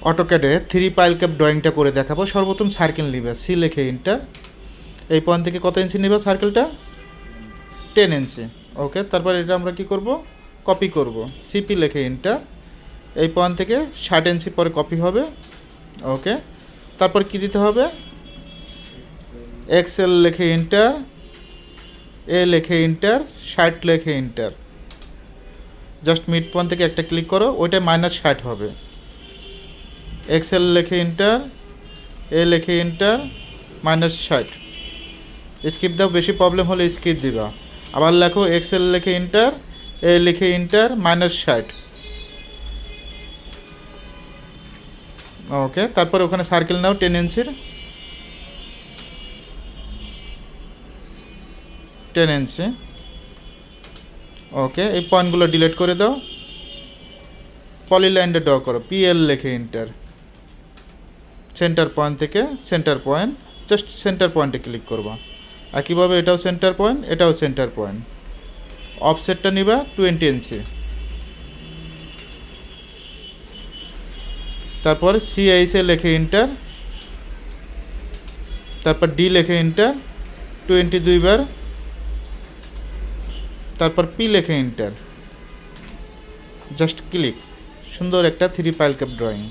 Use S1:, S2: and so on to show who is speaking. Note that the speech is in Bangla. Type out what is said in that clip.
S1: অটোক্যাডে 3 পাইল ক্যাপ ড্রয়িংটা করে দেখাবো। সর্বপ্রথম সার্কেল নিবে, সি লিখে ইন্টার। এই পয়েন্ট থেকে কত ইঞ্চি নিবে সার্কেলটা? 10 ইঞ্চি। ওকে, তারপর এটা আমরা কি করব? কপি করব। সিপি লিখে ইন্টার। এই পয়েন্ট থেকে 60 ইঞ্চি পরে কপি হবে। ওকে, তারপর কি দিতে হবে? এক্সেল লিখে ইন্টার, এ লিখে ইন্টার, 60 লিখে ইন্টার। জাস্ট মিড পয়েন্ট থেকে একটা ক্লিক করো, ওইটা -60 হবে। এক্সেল লিখে ইন্টার, এ লিখে ইন্টার, -60। স্কিপ দাও, বেশি প্রবলেম হলে স্কিপ দিবা। আবার লেখো এক্সেল লিখে ইন্টার, এ লিখে ইন্টার, -60। ওকে, তারপর ওখানে সার্কেল নাও 10 ইঞ্চির, 10 ইঞ্চি। ওকে, এই পয়েন্টগুলো ডিলিট করে দাও। পলিলাইনটা ড্র করো, পিএল লিখে ইন্টার। সেন্টার পয়েন্ট থেকে সেন্টার পয়েন্ট, জাস্ট সেন্টার পয়েন্টে ক্লিক করবা। একইভাবে এটাও সেন্টার পয়েন্ট, এটাও সেন্টার পয়েন্ট। অফসেটটা নিবা 20 ইঞ্চি। তারপর সিআইসে লিখে ইন্টার, তারপর ডি লিখে ইন্টার 22 বার, তারপর পি লিখে ইন্টার। Just click. সুন্দর একটা 3 পাইল ক্যাপ ড্রয়িং।